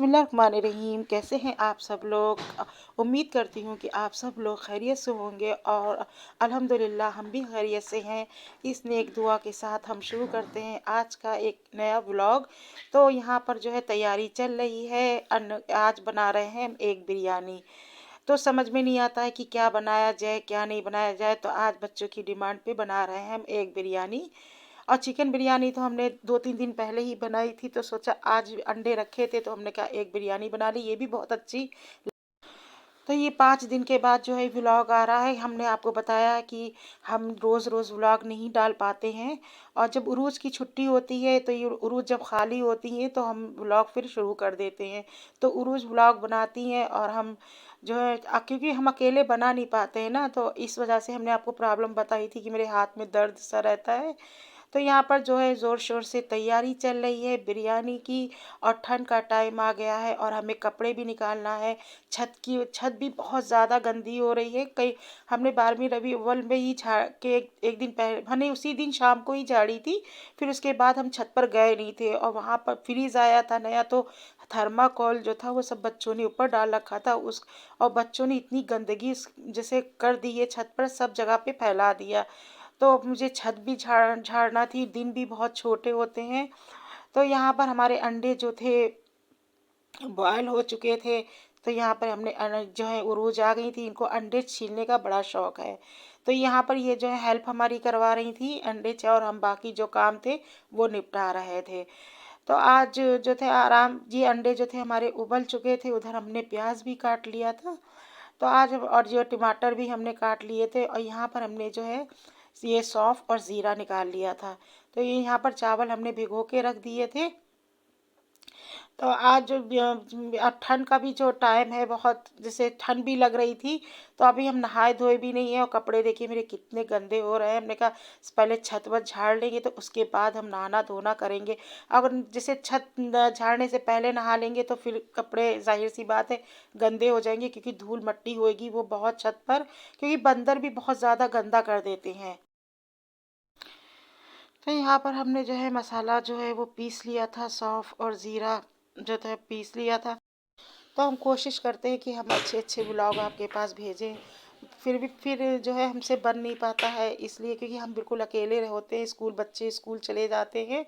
बिस्मिल्लाहिर्रहमानिर्रहीम। कैसे हैं आप सब लोग? उम्मीद करती हूँ कि आप सब लोग खैरियत से होंगे और अल्हम्दुलिल्लाह हम भी खैरियत से हैं। इस नेक दुआ के साथ हम शुरू करते हैं आज का एक नया व्लॉग। तो यहाँ पर जो है तैयारी चल रही है। आज बना रहे हैं हम एक बिरयानी। तो समझ में नहीं आता है कि क्या बनाया जाए क्या नहीं बनाया जाए, तो आज बच्चों की डिमांड पे बना रहे हैं हम एक बिरयानी। और चिकन बिरयानी तो हमने 2-3 दिन पहले ही बनाई थी, तो सोचा आज अंडे रखे थे तो हमने कहा एक बिरयानी बना ली, ये भी बहुत अच्छी। तो ये 5 दिन के बाद जो है व्लॉग आ रहा है। हमने आपको बताया कि हम रोज़ रोज़ व्लॉग नहीं डाल पाते हैं, और जब उरूज की छुट्टी होती है तो ये उरूज जब खाली होती हैं तो हम व्लॉग फिर शुरू कर देते हैं। तो उरूज व्लॉग बनाती हैं और हम जो है क्योंकि हम अकेले बना नहीं पाते हैं ना, तो इस वजह से हमने आपको प्रॉब्लम बताई थी कि मेरे हाथ में दर्द सा रहता है। तो यहाँ पर जो है ज़ोर शोर से तैयारी चल रही है बिरयानी की, और ठंड का टाइम आ गया है और हमें कपड़े भी निकालना है। छत भी बहुत ज़्यादा गंदी हो रही है। कई हमने 12वीं रबी अव्वल में ही झाड़ के एक दिन पहले हमने उसी दिन शाम को ही झाड़ी थी। फिर उसके बाद हम छत पर गए नहीं थे, और वहाँ पर फ्रीज आया था नया, तो थर्माकोल जो था वो सब बच्चों ने ऊपर डाल रखा था उस, और बच्चों ने इतनी गंदगी जैसे कर दी है, छत पर सब जगह पे फैला दिया। तो अब मुझे छत भी झाड़ना थी, दिन भी बहुत छोटे होते हैं। तो यहाँ पर हमारे अंडे जो थे बॉयल हो चुके थे। तो यहाँ पर हमने जो है उरूज आ गई थी, इनको अंडे छीलने का बड़ा शौक है। तो यहाँ पर ये जो है हेल्प हमारी करवा रही थी अंडे और हम बाकी जो काम थे वो निपटा रहे थे। तो आज जो थे आराम, ये अंडे जो थे हमारे उबल चुके थे, उधर हमने प्याज भी काट लिया था। तो आज और जो टमाटर भी हमने काट लिए थे, और यहाँ पर हमने जो है ये सौंफ और ज़ीरा निकाल लिया था। तो ये यहाँ पर चावल हमने भिगो के रख दिए थे। तो आज जो अब ठंड का भी जो टाइम है, बहुत जैसे ठंड भी लग रही थी, तो अभी हम नहाए धोए भी नहीं है, और कपड़े देखिए मेरे कितने गंदे हो रहे हैं। हमने कहा पहले छत वत झाड़ लेंगे तो उसके बाद हम नहाना धोना करेंगे। अगर जैसे छत झाड़ने से पहले नहा लेंगे तो फिर कपड़े जाहिर सी बात है गंदे हो जाएंगे, क्योंकि धूल मट्टी होएगी वो बहुत छत पर, क्योंकि बंदर भी बहुत ज़्यादा गंदा कर देते हैं। तो यहाँ पर हमने जो है मसाला जो है वो पीस लिया था, सौंफ और ज़ीरा जो था पीस लिया था। तो हम कोशिश करते हैं कि हम अच्छे अच्छे ब्लॉग आपके पास भेजें, फिर जो है हमसे बन नहीं पाता है, इसलिए क्योंकि हम बिल्कुल अकेले होते हैं, बच्चे स्कूल चले जाते हैं।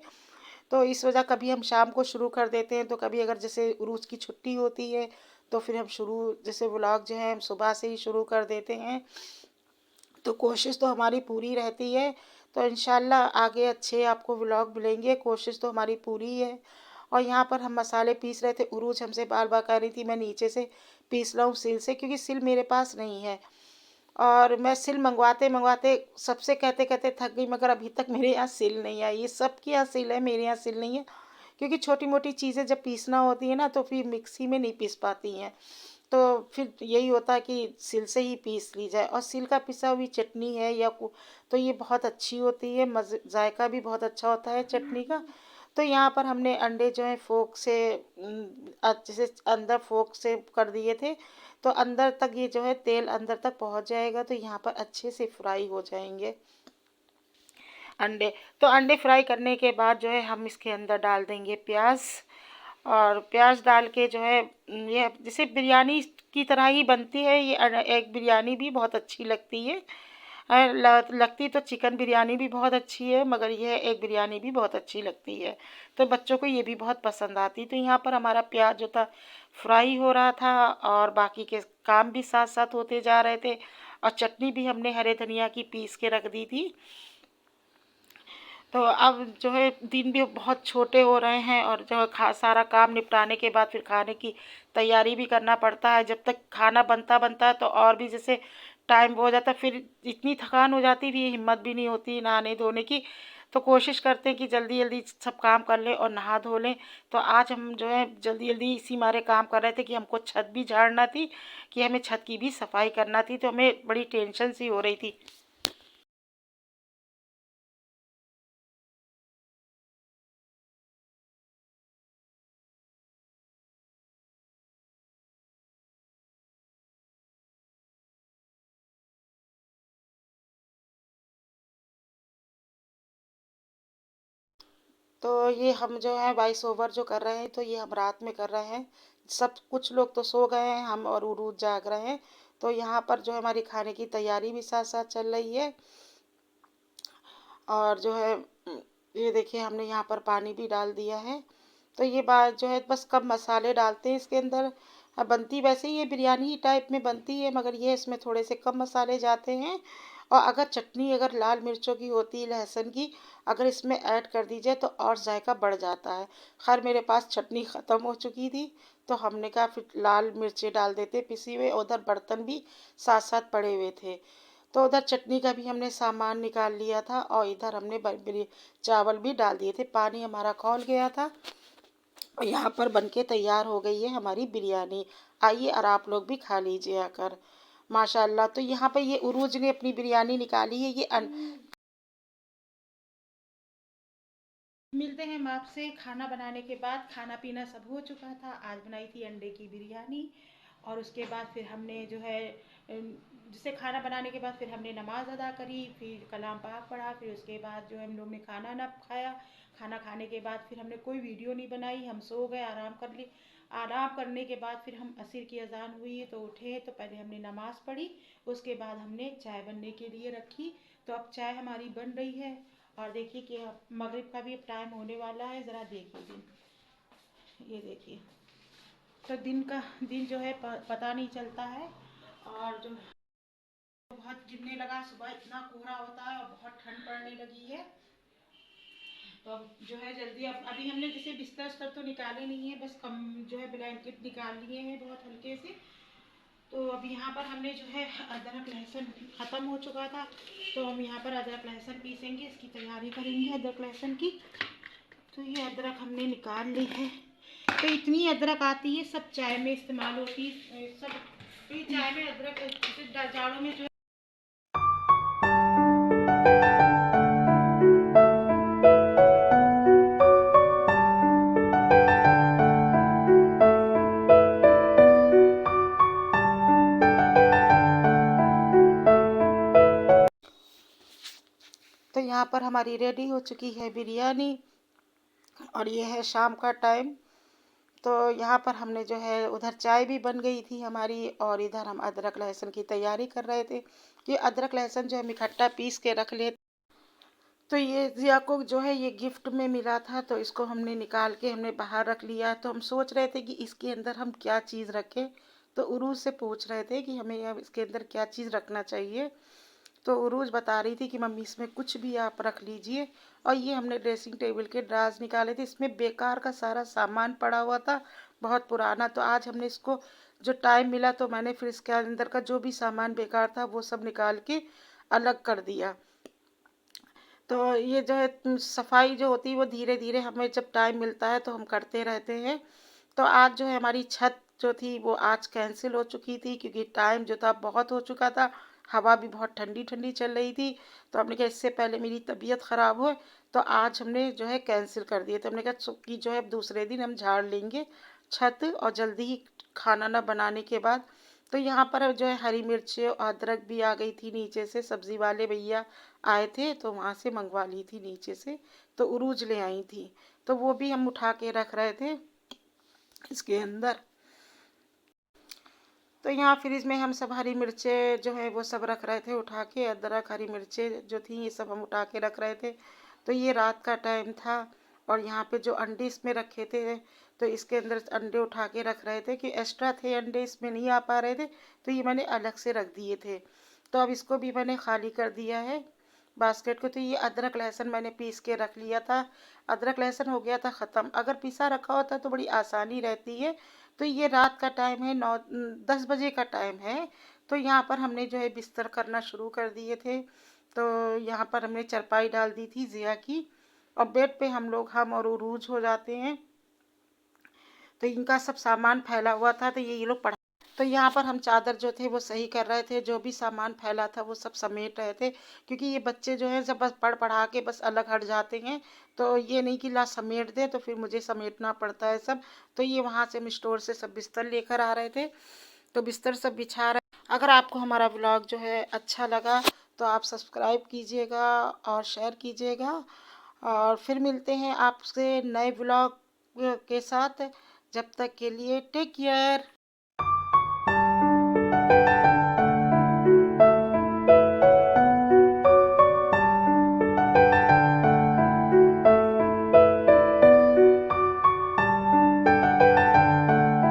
तो इस वजह कभी हम शाम को शुरू कर देते हैं, तो कभी अगर जैसे उरूस की छुट्टी होती है तो फिर हम जैसे ब्लॉग जो है हम सुबह से ही शुरू कर देते हैं। तो कोशिश तो हमारी पूरी रहती है। तो इंशाल्लाह आगे अच्छे आपको व्लॉग मिलेंगे, कोशिश तो हमारी पूरी है। और यहाँ पर हम मसाले पीस रहे थे, उरूज हमसे बार बार कह रही थी मैं नीचे से पीस लाऊं सिल से, क्योंकि सिल मेरे पास नहीं है। और मैं सिल मंगवाते मंगवाते सबसे कहते कहते थक गई, मगर अभी तक मेरे यहाँ सिल नहीं आई। ये सबके यहाँ सिल है, मेरे यहाँ सिल नहीं है, क्योंकि छोटी मोटी चीज़ें जब पीसना होती है ना तो फिर मिक्सी में नहीं पीस पाती हैं। तो फिर यही होता है कि सिल से ही पीस ली जाए, और सिल का पिसा हुई चटनी है तो ये बहुत अच्छी होती है, मज़े जायका भी बहुत अच्छा होता है चटनी का। तो यहाँ पर हमने अंडे जो है फोक से अच्छे से अंदर फोक से कर दिए थे, तो अंदर तक ये जो है तेल अंदर तक पहुँच जाएगा, तो यहाँ पर अच्छे से फ्राई हो जाएंगे अंडे। तो अंडे फ्राई करने के बाद जो है हम इसके अंदर डाल देंगे प्याज, और प्याज डाल के जो है ये जैसे बिरयानी की तरह ही बनती है ये एक बिरयानी भी बहुत अच्छी लगती है। लगती तो चिकन बिरयानी भी बहुत अच्छी है, मगर यह एक बिरयानी भी बहुत अच्छी लगती है। तो बच्चों को ये भी बहुत पसंद आती। तो यहाँ पर हमारा प्याज जो था फ्राई हो रहा था, और बाकी के काम भी साथ साथ होते जा रहे थे, और चटनी भी हमने हरे धनिया की पीस के रख दी थी। तो अब जो है दिन भी बहुत छोटे हो रहे हैं, और जो है सारा काम निपटाने के बाद फिर खाने की तैयारी भी करना पड़ता है। जब तक खाना बनता बनता है तो और भी जैसे टाइम हो जाता है, फिर इतनी थकान हो जाती भी हिम्मत भी नहीं होती नहाने धोने की। तो कोशिश करते हैं कि जल्दी जल्दी सब काम कर लें और नहा धो लें। तो आज हम जो है जल्दी जल्दी इसी मारे काम कर रहे थे कि हमको छत भी झाड़ना थी, कि हमें छत की भी सफाई करना थी, तो हमें बड़ी टेंशन सी हो रही थी। तो ये हम जो है वॉइस ओवर जो कर रहे हैं, तो ये हम रात में कर रहे हैं, सब कुछ लोग तो सो गए हैं, हम और उरूज जाग रहे हैं। तो यहाँ पर जो है हमारी खाने की तैयारी भी साथ साथ चल रही है। और जो है ये देखिए हमने यहाँ पर पानी भी डाल दिया है। तो ये बात जो है बस कम मसाले डालते हैं इसके अंदर। बनती वैसे ही ये बिरयानी ही टाइप में बनती है, मगर ये इसमें थोड़े से कम मसाले जाते हैं। और अगर चटनी अगर लाल मिर्चों की होती है, लहसुन की, अगर इसमें ऐड कर दी जाए तो और जायका बढ़ जाता है। खैर मेरे पास चटनी ख़त्म हो चुकी थी, तो हमने कहा फिर लाल मिर्चें डाल देते पिसी हुए। उधर बर्तन भी साथ साथ पड़े हुए थे, तो उधर चटनी का भी हमने सामान निकाल लिया था और इधर हमने चावल भी डाल दिए थे। पानी हमारा खौल गया था और यहाँ पर बनके तैयार हो गई है हमारी बिरयानी। आइए और आप लोग भी खा लीजिए आकर। माशाल्लाह। तो यहाँ पर ये उरूज ने अपनी बिरयानी निकाली है। मिलते हैं हम आपसे खाना बनाने के बाद। खाना पीना सब हो चुका था। आज बनाई थी अंडे की बिरयानी। और उसके बाद फिर हमने जो है जिसे खाना बनाने के बाद फिर हमने नमाज अदा करी, फिर कलाम पाक पढ़ा, फिर उसके बाद जो है हम लोग ने खाना ना खाया। खाना खाने के बाद फिर हमने कोई वीडियो नहीं बनाई, हम सो गए, आराम कर ली। आराम करने के बाद फिर हम असर की अजान हुई तो उठे, तो पहले हमने नमाज पढ़ी, उसके बाद हमने चाय बनने के लिए रखी। तो अब चाय हमारी बन रही है। और देखिए कि अब मगरिब का भी अब टाइम होने वाला है, ज़रा देखिए दिन, ये देखिए। तो दिन जो है पता नहीं चलता है। और जो बहुत गिरने लगा, सुबह इतना कोहरा होता है और बहुत ठंड पड़ने लगी है। तो अब जो है जल्दी, अब अभी हमने जैसे बिस्तर उस्तर तो निकाले नहीं है, बस कम जो है ब्लैंकेट निकाल लिए हैं बहुत हल्के से। तो अब यहाँ पर हमने जो है अदरक लहसुन ख़त्म हो चुका था, तो हम यहाँ पर अदरक लहसुन पीसेंगे, इसकी तैयारी करेंगे अदरक लहसुन की। तो ये अदरक हमने निकाल ली है। तो इतनी अदरक आती है, सब चाय में इस्तेमाल होती है सब। तो ये चाय में अदरक जैसे जाड़ों में जो तो यहाँ पर हमारी रेडी हो चुकी है बिरयानी। और ये है शाम का टाइम। तो यहाँ पर हमने जो है उधर चाय भी बन गई थी हमारी, और इधर हम अदरक लहसुन की तैयारी कर रहे थे कि अदरक लहसुन जो है हम इकट्ठा पीस के रख ले। तो ये जिया को जो है ये गिफ्ट में मिला था, तो इसको हमने निकाल के हमने बाहर रख लिया। तो हम सोच रहे थे कि इसके अंदर हम क्या चीज़ रखें। तो उरूज से पूछ रहे थे कि हमें अब इसके अंदर क्या चीज़ रखना चाहिए। तो उरूज बता रही थी कि मम्मी इसमें कुछ भी आप रख लीजिए। और ये हमने ड्रेसिंग टेबल के ड्राज निकाले थे, इसमें बेकार का सारा सामान पड़ा हुआ था, बहुत पुराना। तो आज हमने इसको जो टाइम मिला तो मैंने फिर इसके अंदर का जो भी सामान बेकार था वो सब निकाल के अलग कर दिया। तो ये जो है सफाई जो होती है वो धीरे धीरे हमें जब टाइम मिलता है तो हम करते रहते हैं। तो आज जो है हमारी छत जो थी वो आज कैंसिल हो चुकी थी, क्योंकि टाइम जो था बहुत हो चुका था, हवा भी बहुत ठंडी ठंडी चल रही थी। तो हमने कहा इससे पहले मेरी तबीयत ख़राब हो, तो आज हमने जो है कैंसिल कर दिया। तो हमने कहा कि जो है दूसरे दिन हम झाड़ लेंगे छत, और जल्दी ही खाना ना बनाने के बाद। तो यहाँ पर जो है हरी मिर्च और अदरक भी आ गई थी नीचे से, सब्ज़ी वाले भैया आए थे तो वहाँ से मंगवा ली थी नीचे से। तो उरूज ले आई थी, तो वो भी हम उठा के रख रहे थे इसके अंदर। तो यहाँ फ्रिज में हम सब हरी मिर्चें जो है वो सब रख रहे थे उठा के, अदरक हरी मिर्चें जो थी ये सब हम उठा के रख रहे थे। तो ये रात का टाइम था। और यहाँ पे जो अंडे इसमें रखे थे, तो इसके अंदर अंडे उठा के रख रहे थे कि एक्स्ट्रा थे अंडे, इसमें नहीं आ पा रहे थे, तो ये मैंने अलग से रख दिए थे। तो अब इसको भी मैंने खाली कर दिया है बास्केट को। तो ये अदरक लहसुन मैंने पीस के रख लिया था, अदरक लहसुन हो गया था ख़त्म। अगर पिसा रखा होता तो बड़ी आसानी रहती है। तो ये रात का टाइम है, 9-10 बजे का टाइम है। तो यहाँ पर हमने जो है बिस्तर करना शुरू कर दिए थे। तो यहाँ पर हमने चारपाई डाल दी थी जिया की, और बेड पे हम और उरूज हो जाते हैं। तो इनका सब सामान फैला हुआ था, तो ये लोग पढ़ा। तो यहाँ पर हम चादर जो थे वो सही कर रहे थे, जो भी सामान फैला था वो सब समेट रहे थे, क्योंकि ये बच्चे जो हैं सब बस पढ़ पढ़ा के बस अलग हट जाते हैं। तो ये नहीं कि ला समेट दे, तो फिर मुझे समेटना पड़ता है सब। तो ये वहाँ से हम स्टोर से सब बिस्तर लेकर आ रहे थे, तो बिस्तर सब बिछा रहे। अगर आपको हमारा ब्लॉग जो है अच्छा लगा तो आप सब्सक्राइब कीजिएगा और शेयर कीजिएगा। और फिर मिलते हैं आपसे नए ब्लॉग के साथ। जब तक के लिए टेक केयर।